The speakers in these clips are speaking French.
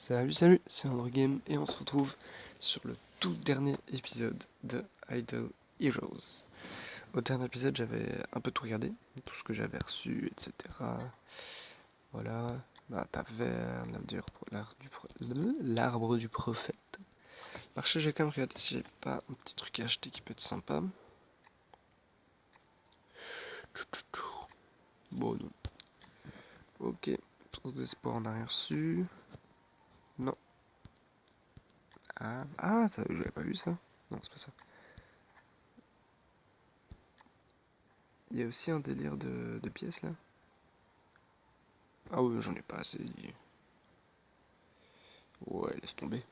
Salut, c'est Androgame et on se retrouve sur le tout dernier épisode de Idle Heroes. Au dernier épisode, j'avais un peu tout regardé, tout ce que j'avais reçu, etc. Voilà, la taverne, l'arbre du prophète. Marché, j'ai quand même regardé si j'ai pas un petit truc à acheter qui peut être sympa. Bon, non. Ok, trop d'espoir, on n'a rien reçu. Non. J'avais pas vu ça. Non, c'est pas ça. Il y a aussi un délire de pièces là. Ah oui, j'en ai pas assez. Ouais, laisse tomber.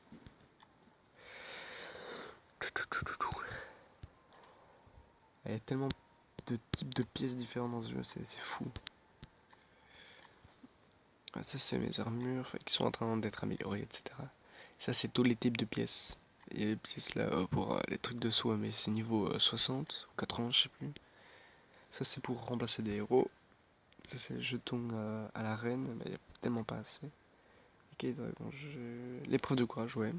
Il y a tellement de types de pièces différentes dans ce jeu, c'est fou. Ah, ça, c'est mes armures qui sont en train d'être améliorées, etc. Ça, c'est tous les types de pièces. Il y a des pièces là pour les trucs de soin, mais c'est niveau 60 ou 80, je sais plus. Ça, c'est pour remplacer des héros. Ça, c'est les jetons à la reine, mais il n'y a tellement pas assez. Ok, dragon, l'épreuve de courage, ouais.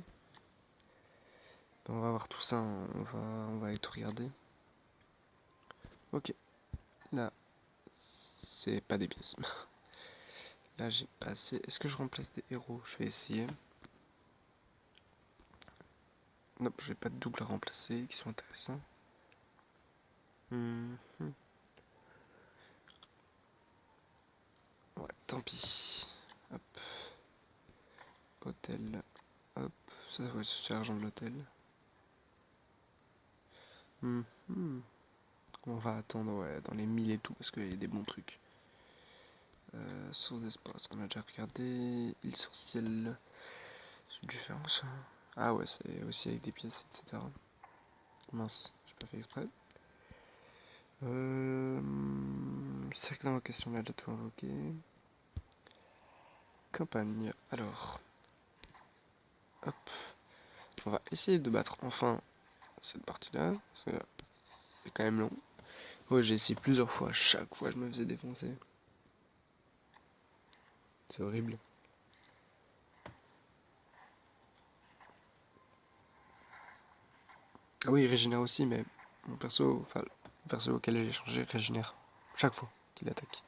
On va voir tout ça, on va aller tout regarder. Ok, là, c'est pas des pièces. Là, j'ai pas assez. Est-ce que je remplace des héros? Je vais essayer. Non, j'ai pas de double à remplacer qui sont intéressants. Mhm. Ouais, tant pis. Hop, hôtel. Hop, ça va c'est l'argent de l'hôtel. Mhm. On va attendre, ouais, dans les 1000 et tout, parce qu'il y a des bons trucs. Source d'espoir, est-ce qu'on a déjà regardé? Île sur ciel. C'est différent ça. Ah ouais, c'est aussi avec des pièces, etc. Mince, j'ai pas fait exprès. Cercle d'invocation, là, de tout invoquer. Campagne, alors. Hop. On va essayer de battre enfin cette partie-là. C'est quand même long. Ouais, j'ai essayé plusieurs fois. Chaque fois, je me faisais défoncer. C'est horrible. Ah oui, il régénère aussi, mais mon perso, enfin, le perso auquel j'ai changé régénère chaque fois qu'il attaque.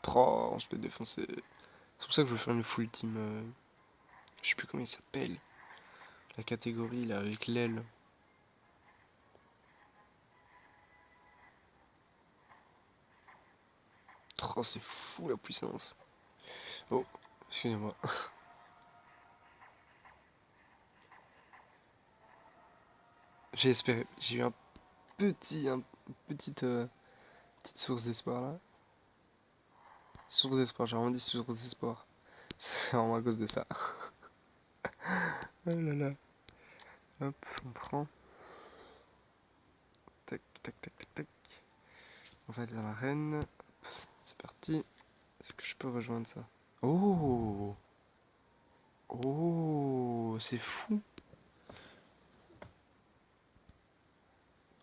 Trop, on se fait défoncer. C'est pour ça que je veux faire une full team. Je sais plus comment il s'appelle. La catégorie là avec l'aile. Trop, c'est fou la puissance. Oh, excusez-moi. J'ai espéré. J'ai eu petite, petite source d'espoir là. Source d'espoir, j'ai vraiment dit source d'espoir. C'est vraiment à cause de ça. Oh là là. Hop, on prend. Tac, tac, tac, tac, tac. On va aller dans l'arène. C'est parti. Est-ce que je peux rejoindre ça? Oh! Oh! C'est fou!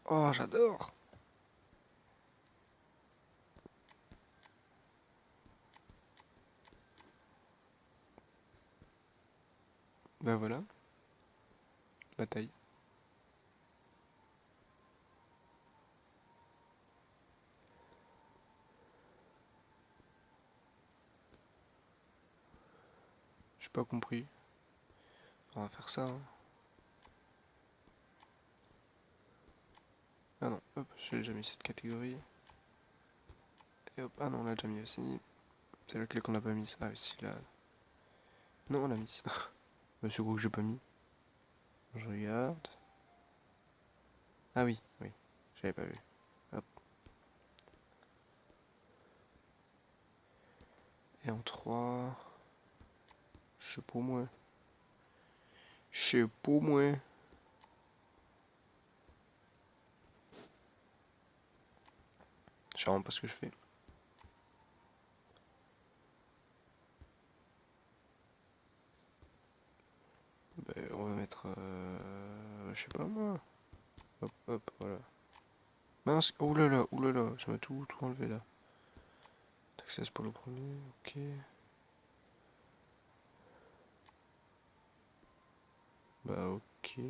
Oh, j'adore! Bah voilà, bataille. J'ai pas compris. On va faire ça, hein. Ah non, hop, j'ai déjà mis cette catégorie. Et hop, ah non, on l'a déjà mis aussi. C'est la clé qu'on n'a pas mise. Ah, ici, là. Non, on l'a mise. Monsieur Gros que j'ai pas mis. Je regarde. Ah oui, oui, j'avais pas vu. Hop. Et en 3. Je sais pas moi. Je sais pas moi. Je sais vraiment pas ce que je fais. Ben, on va mettre. Je sais pas moi. Hop, hop, voilà. Mince, oh là là, je vais tout enlever là. Success pour le premier, ok. Bah ok.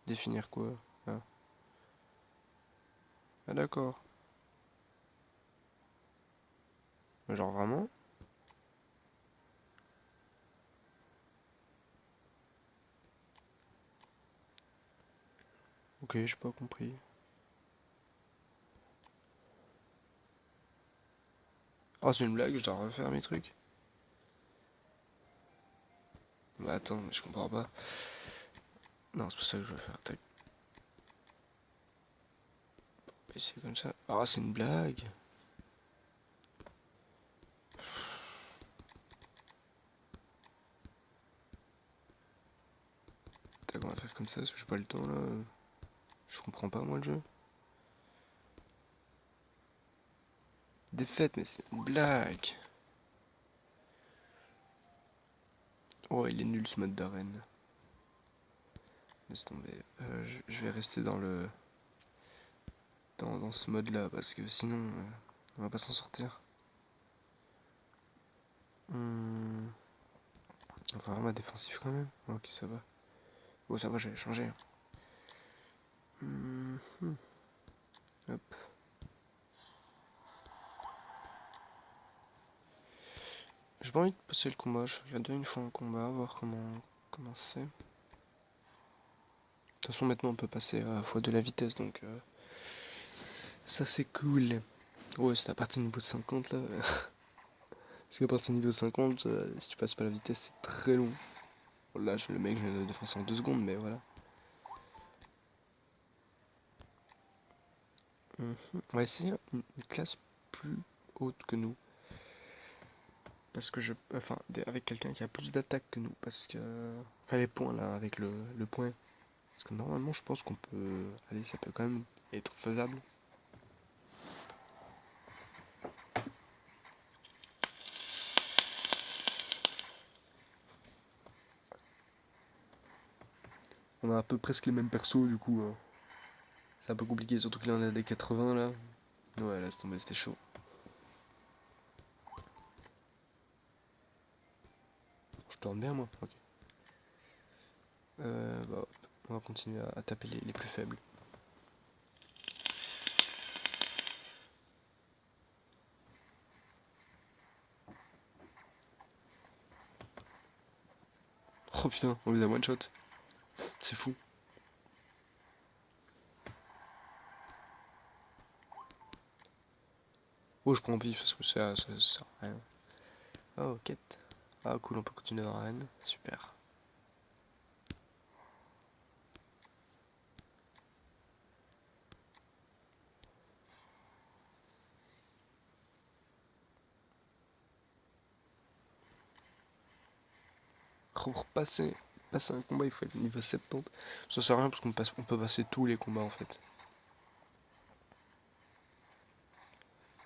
Définir quoi? Ah, ah d'accord. Genre vraiment? Ok, j'ai pas compris. Oh, c'est une blague, je dois refaire mes trucs. Bah attends, mais je comprends pas. Non, c'est pas ça que je veux faire. Tac. Et c'est comme ça. Ah, c'est une blague. Tac, on va faire comme ça, parce que j'ai pas le temps là. Je comprends pas moi le jeu. Défaite, mais c'est une blague. Oh, il est nul ce mode d'arène. Laisse tomber. Je vais rester dans le dans ce mode là parce que sinon on va pas s'en sortir. Hmm, on va vraiment défensif quand même. Ok, ça va. Oh, ça va, j'avais changé. Hmm, hop. J'ai pas envie de passer le combat. Je regarde une fois un combat, voir comment c'est. De toute façon, maintenant on peut passer à fois de la vitesse donc ça c'est cool. Ouais, c'est à partir du niveau 50 là. Parce qu'à partir du niveau 50, si tu passes pas la vitesse, c'est très long. Bon, là, le mec, je viens de défoncer en 2 secondes, mais voilà. On va essayer une classe plus haute que nous. Parce que enfin, avec quelqu'un qui a plus d'attaque que nous. Parce que. Enfin, les points là, avec le point. Parce que normalement, je pense qu'on peut. Allez, ça peut quand même être faisable. On a un peu presque les mêmes persos, du coup. C'est un peu compliqué, surtout qu'il en a des 80 là. Ouais, là, c'est tombé, c'était chaud. Je tourne bien, moi. Ok. Bah, on va continuer à taper les plus faibles. Oh putain, on les a one shot. C'est fou. Oh, je prends pif parce que ça sert à rien. Oh, quête. Ah, cool, on peut continuer dans l'arène. Super. Pour passer un combat, il faut être niveau 70. Ça sert à rien parce on peut passer tous les combats en fait.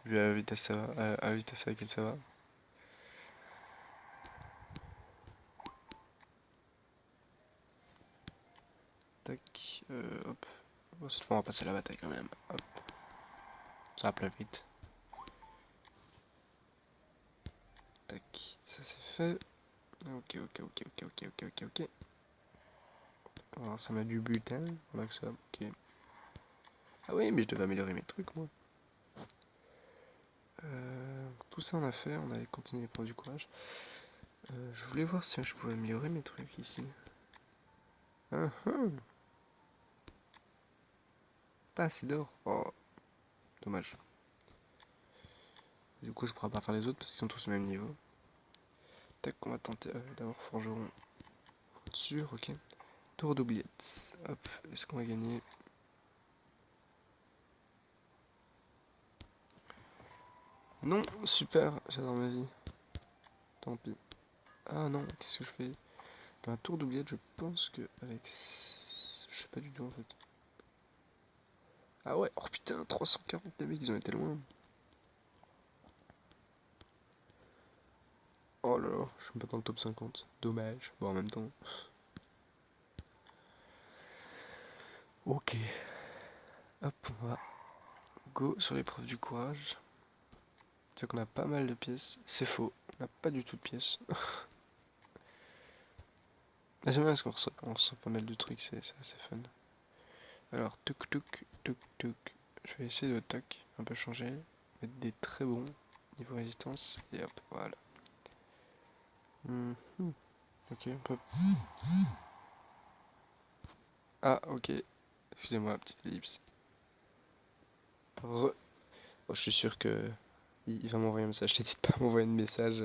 Vu à la vitesse, à la vitesse à laquelle ça va. Tac, hop. Bon, cette fois, on va passer la bataille quand même. Hop, ça va plus vite. Tac, ça c'est fait. Ok, ok, ok, ok, ok, ok, ok, ok. Alors, ça m'a du butin. Voilà que ça, ok. Ah oui, mais je devais améliorer mes trucs, moi. Tout ça on a fait, on allait continuer pour du courage. Je voulais voir si je pouvais améliorer mes trucs ici. Ah, ah, pas assez d'or. Oh, dommage. Du coup, je pourrais pas faire les autres parce qu'ils sont tous au même niveau. Tac, on va tenter d'abord forgeron. Pour être sûr, ok. Tour d'oubliette. Hop, est-ce qu'on va gagner? Non, super, j'adore ma vie. Tant pis. Ah non, qu'est-ce que je fais? Dans un tour d'oubliette, je pense que avec. Je sais pas du tout en fait. Ah ouais, oh putain, 340 les mecs, ils ont été loin. Oh là là, je suis pas dans le top 50. Dommage. Bon, en même temps. Ok. Hop, on va go sur l'épreuve du courage. C'est qu'on a pas mal de pièces. C'est faux, on n'a pas du tout de pièces. J'aime bien parce on reçoit pas mal de trucs, c'est assez fun. Alors, tuk tuk, tuk tuk. Je vais essayer de tac, un peu changer. Mettre des très bons niveau résistance. Et hop, voilà. Ok, on peut. Ah, ok. Excusez-moi, petite ellipse. Oh, je suis sûr que il va m'envoyer un message. Je t'ai dit de pas m'envoyer de message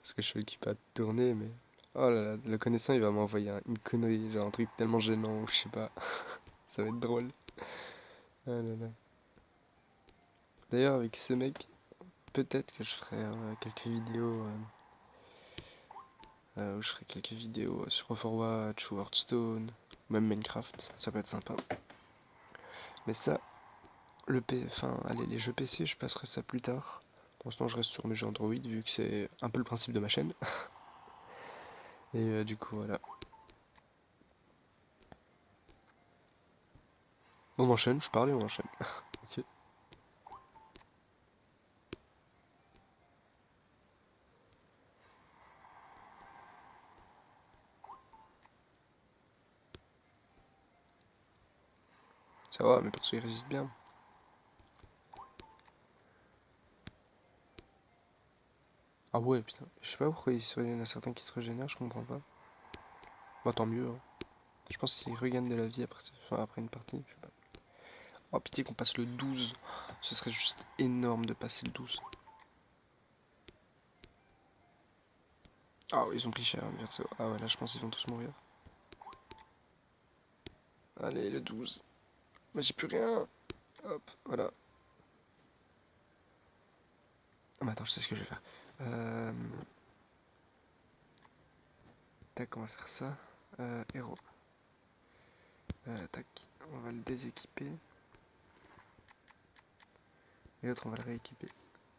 parce que je suis occupé à tourner, mais. Oh là là, le connaissant, il va m'envoyer une connerie, genre un truc tellement gênant, ou je sais pas. Ça va être drôle. Ah là là. D'ailleurs, avec ce mec, peut-être que je ferai quelques vidéos. Où je ferai quelques vidéos sur Overwatch ou Hearthstone, ou même Minecraft, ça peut être sympa. Mais ça, enfin, allez, les jeux PC, je passerai ça plus tard. Pour l'instant, je reste sur mes jeux Android, vu que c'est un peu le principe de ma chaîne. Et du coup, voilà. On enchaîne, je parle et on enchaîne. Ok. Ça va, mes persos ils résistent bien. Ah ouais, putain. Je sais pas pourquoi il y en a certains qui se régénèrent, je comprends pas. Bah tant mieux, hein. Je pense qu'ils regagnent de la vie après, enfin, après une partie, je sais pas. Oh pitié qu'on passe le 12. Ce serait juste énorme de passer le 12. Ah oui, ils ont pris cher, perso. Ah ouais, là je pense qu'ils vont tous mourir. Allez, le 12. Bah j'ai plus rien. Hop, voilà. Ah bah attends, je sais ce que je vais faire. Euh... Tac, on va faire ça. Héros. Tac, on va le déséquiper. Et l'autre, on va le rééquiper.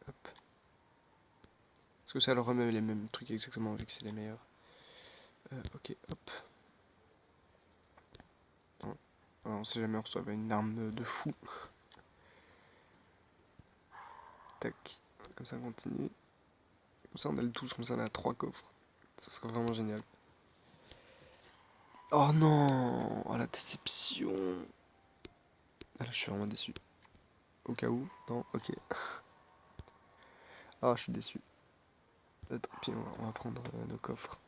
Hop. Parce que ça leur remet les mêmes trucs exactement, vu que c'est les meilleurs. Ok, hop. Non. Alors, on sait jamais, on reçoit une arme de fou. Tac. Comme ça, on continue. Comme ça, on a le 12, comme ça, on a 3 coffres. Ça serait vraiment génial. Oh non! Oh la déception! Ah là, je suis vraiment déçu. Au cas où? Non? Ok. Ah, je suis déçu. Tant pis, on va prendre nos coffres.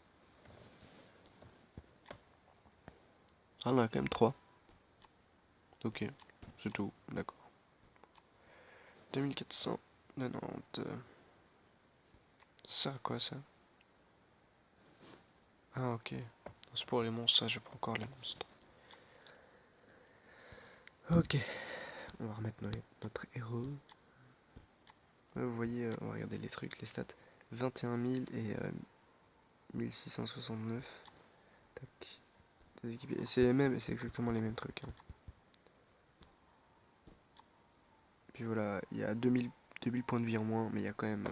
Ah, on en a quand même 3. Ok, c'est tout, d'accord. 2490. Ça sert à quoi ça? Ah, ok. C'est pour les monstres, ça, j'ai pas encore les monstres. Ok, on va remettre notre héros. Vous voyez, on va regarder les trucs, les stats. 21 000 et 1669. Tac. C'est les mêmes, c'est exactement les mêmes trucs, hein. Puis voilà, il y a 2000 points de vie en moins, mais il y a quand même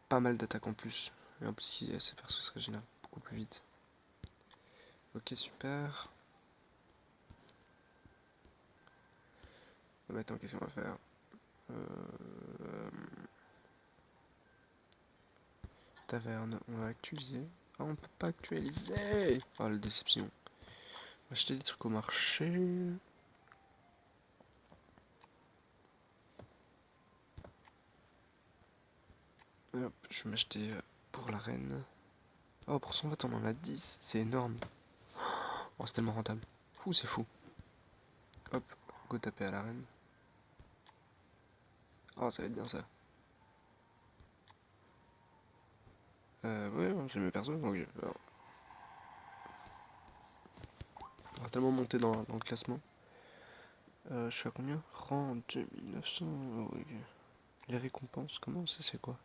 pas mal d'attaques en plus. Et en plus, ces persos se régénèrent beaucoup plus vite. Ok, super. Maintenant, qu'est-ce qu'on va faire? euh, Taverne, on va actualiser. Ah, on peut pas actualiser! Oh, la déception. On va acheter des trucs au marché. Hop, je vais m'acheter pour la reine. Oh, pour 120, on en a 10. C'est énorme. Oh, c'est tellement rentable. Fou, c'est fou. Hop, go taper à la reine. Oh, ça va être bien ça. Ouais, j'ai mes persos. Donc, on va tellement monter dans le classement. Je suis à combien? Rang 2900. Ouais. Les récompenses, comment ça, c'est quoi?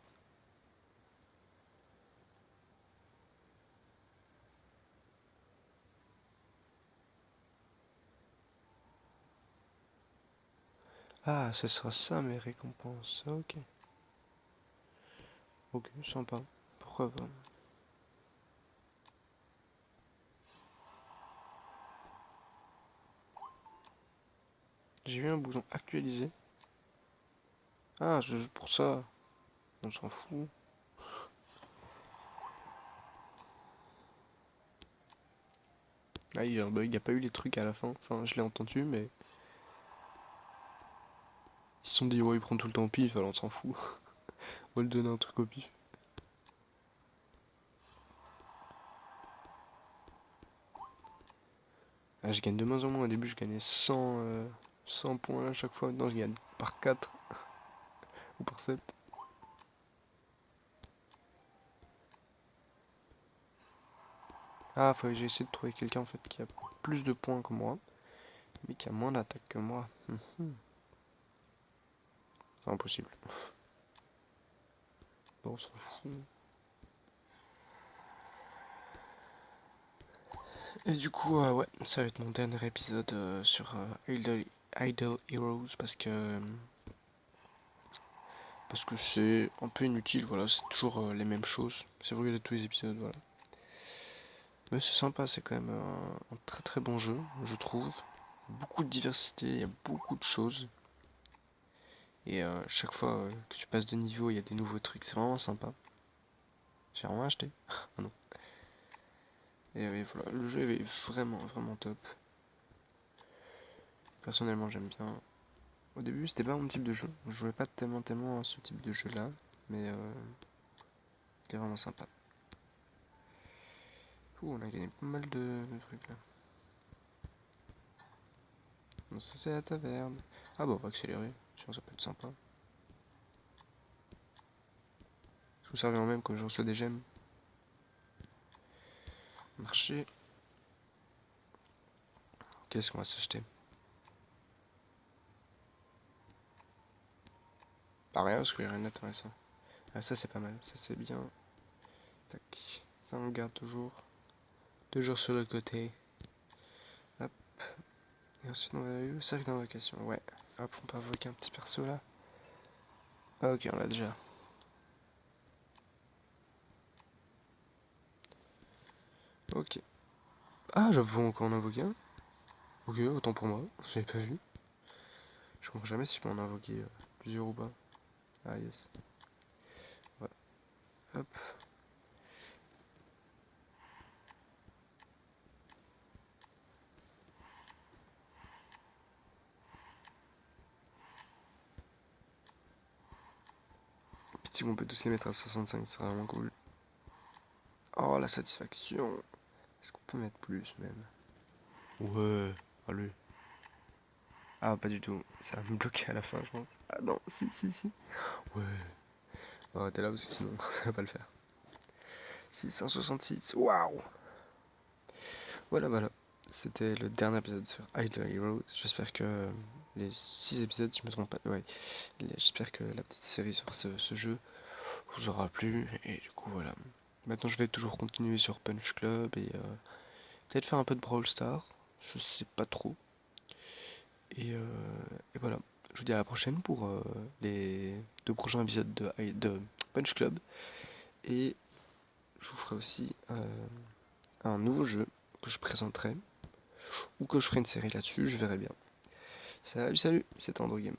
Ah, ce sera ça mes récompenses. Ah, ok. Ok, sympa. Pourquoi pas? J'ai vu un bouton actualiser. Ah, je joue pour ça. On s'en fout. Ah, il y a un bug, il n'y a pas eu les trucs à la fin. Enfin, je l'ai entendu, mais ils se sont dit, ouais, il prend tout le temps au pif, alors on s'en fout. On va lui donner un truc au pif. Ah, je gagne de moins en moins. Au début, je gagnais 100 points à chaque fois. Maintenant, je gagne par 4 ou par 7. Ah, faut que j'ai essayé de trouver quelqu'un en fait qui a plus de points que moi, mais qui a moins d'attaque que moi. C'est impossible. Bon, on s'en fout. Et du coup, ouais, ça va être mon dernier épisode sur Idle Heroes parce que c'est un peu inutile, voilà, c'est toujours les mêmes choses. C'est vous regardez tous les épisodes, voilà. Mais c'est sympa, c'est quand même un très très bon jeu, je trouve. Beaucoup de diversité, il y a beaucoup de choses. Et chaque fois que tu passes de niveau, il y a des nouveaux trucs, c'est vraiment sympa. J'ai vraiment acheté. Ah non. Et voilà, le jeu est vraiment vraiment top. Personnellement, j'aime bien. Au début, c'était pas mon type de jeu. Je jouais pas tellement à ce type de jeu là, mais il est vraiment sympa. Ouh, on a gagné pas mal de trucs là. Bon, ça c'est la taverne. Ah bon, on va accélérer, sinon ça peut être sympa. Je vous servais en même quand je reçois des gemmes. Marché. Qu'est-ce qu'on va s'acheter? Pas rien parce qu'il n'y a rien d'intéressant. Ah, ça c'est pas mal, ça c'est bien. Tac. Ça on le garde toujours. Toujours sur le côté. Hop. Et ensuite on va aller le cercle d'invocation. Ouais. Hop, on peut invoquer un petit perso là. Ah, ok, on l'a déjà. Ok. Ah, j'avoue encore en invoquer un. Ok, autant pour moi. J'avais pas vu. Je comprends jamais si je peux en invoquer plusieurs ou pas. Ah, yes. Ouais. Hop. Pitié qu'on peut tous les mettre à 65, c'est vraiment cool. Oh, la satisfaction. Est-ce qu'on peut mettre plus même? Ouais. Allez. Ah, pas du tout. Ça va me bloquer à la fin, je pense. Ah non, si. Ouais. Oh, t'es là parce que sinon, ça va pas le faire. 666. Waouh! Voilà. C'était le dernier épisode sur Idle Heroes. J'espère que les 6 épisodes, je me trompe pas. Ouais. J'espère que la petite série sur ce jeu vous aura plu. Et du coup, voilà. Maintenant, je vais toujours continuer sur Punch Club et peut-être faire un peu de Brawl Stars. Je sais pas trop. Et, euh, et voilà. Je vous dis à la prochaine pour les 2 prochains épisodes de Punch Club. Et je vous ferai aussi un nouveau jeu que je présenterai ou que je ferai une série là-dessus, je verrai bien. Salut, c'était Andrew Game.